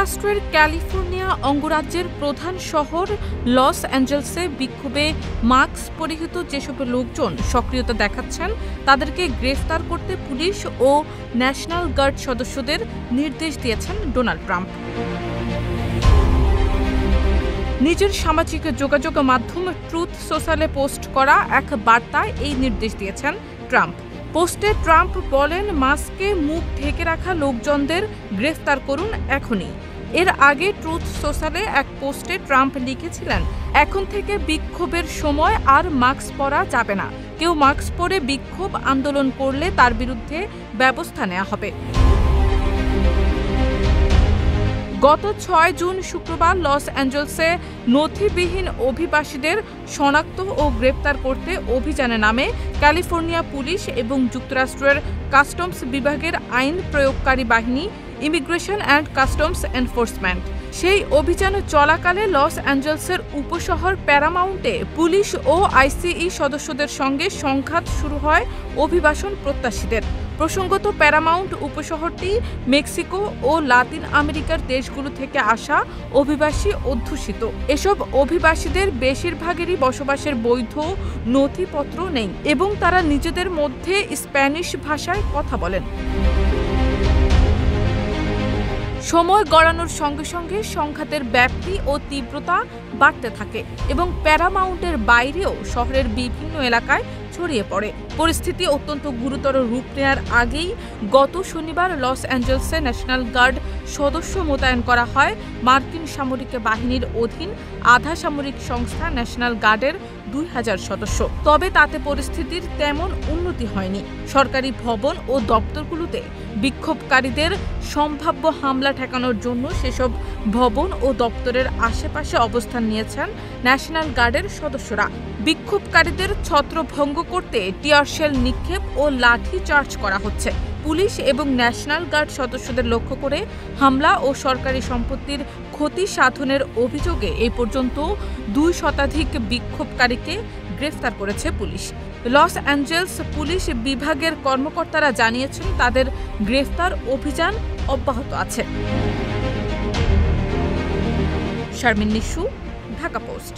যুক্তরাষ্ট্রের ক্যালিফোর্নিয়া অঙ্গরাজ্যের প্রধান শহর লস অ্যাঞ্জেলসে বিক্ষোভে মাস্ক পরিহিত যেসব লোকজন সক্রিয়তা দেখাচ্ছেন তাদেরকে গ্রেফতার করতে পুলিশ ও ন্যাশনাল গার্ড সদস্যদের নির্দেশ দিয়েছেন ডোনাল্ড ট্রাম্প। নিজের সামাজিক যোগাযোগ মাধ্যম ট্রুথ সোশ্যালে পোস্ট করা এক বার্তায় এই নির্দেশ দিয়েছেন ট্রাম্প। পোস্টে ট্রাম্প বলেন, মাস্কে মুখ ঢেকে রাখা লোকজনদের গ্রেফতার করুন এখনই। এর আগে ট্রুথ সোশ্যালে এক পোস্টে ট্রাম্প লিখেছিলেন, এখন থেকে বিক্ষোভের সময় আর মাস্ক পরা যাবে না। কেউ মাস্ক পরে বিক্ষোভ আন্দোলন করলে তার বিরুদ্ধে ব্যবস্থা নেওয়া হবে। গত ৬ জুন শুক্রবার লস অ্যাঞ্জেলসে নথিবিহীন অভিবাসীদের শনাক্ত ও গ্রেপ্তার করতে অভিযানে নামে ক্যালিফোর্নিয়া পুলিশ এবং যুক্তরাষ্ট্রের কাস্টমস বিভাগের আইন প্রয়োগকারী বাহিনী ইমিগ্রেশন অ্যান্ড কাস্টমস এনফোর্সমেন্ট। সেই অভিযান চলাকালে লস অ্যাঞ্জেলসের উপশহর প্যারামাউন্টে পুলিশ ও আইসিই সদস্যদের সঙ্গে সংঘাত শুরু হয় অভিবাসন প্রত্যাশীদের। প্রসঙ্গত, প্যারামাউন্ট উপশহরটি মেক্সিকো ও লাতিন আমেরিকার দেশগুলো থেকে আসা অভিবাসী অধ্যুষিত। এসব অভিবাসীদের বেশিরভাগেরই বসবাসের বৈধ নথিপত্র নেই এবং তারা নিজেদের মধ্যে স্প্যানিশ ভাষায় কথা বলেন। সময় গড়ানোর সঙ্গে সঙ্গে সংঘাতের ব্যাপ্তি ও তীব্রতা বাড়তে থাকে এবং প্যারামাউন্টের বাইরেও শহরের বিভিন্ন এলাকায় ছড়িয়ে পড়ে। পরিস্থিতি অত্যন্ত গুরুতর রূপ নেওয়ার আগেই গত শনিবার লস অ্যাঞ্জেলসে ন্যাশনাল গার্ড সদস্য মোতায়েন করা হয়। মার্কিন সামরিক বাহিনীর অধীন আধা সামরিক সংস্থা ন্যাশনাল গার্ডের ২,০০০ সদস্য। তবে তাতে পরিস্থিতির তেমন উন্নতি হয়নি। সরকারি ভবন ও দপ্তরগুলোতে বিক্ষোভকারীদের সম্ভাব্য হামলা ঠেকানোর জন্য সেসব ভবন ও দপ্তরের আশেপাশে অবস্থান নিয়েছেন ন্যাশনাল গার্ডের সদস্যরা। বিক্ষোভকারীদের ছত্রভঙ্গ করতে টিয়ারশেল নিক্ষেপ ও লাঠি চার্জ করা হচ্ছে। পুলিশ এবং ন্যাশনাল গার্ড সদস্যদের লক্ষ্য করে হামলা ও সরকারি সম্পত্তির ক্ষতি সাধনের অভিযোগে এই পর্যন্ত ২ শতাধিক বিক্ষোভকারীকে গ্রেফতার করেছে পুলিশ। লস অ্যাঞ্জেলস পুলিশ বিভাগের কর্মকর্তারা জানিয়েছেন, তাদের গ্রেফতার অভিযান অব্যাহত আছে। শারমিন নিশু, ঢাকা পোস্ট।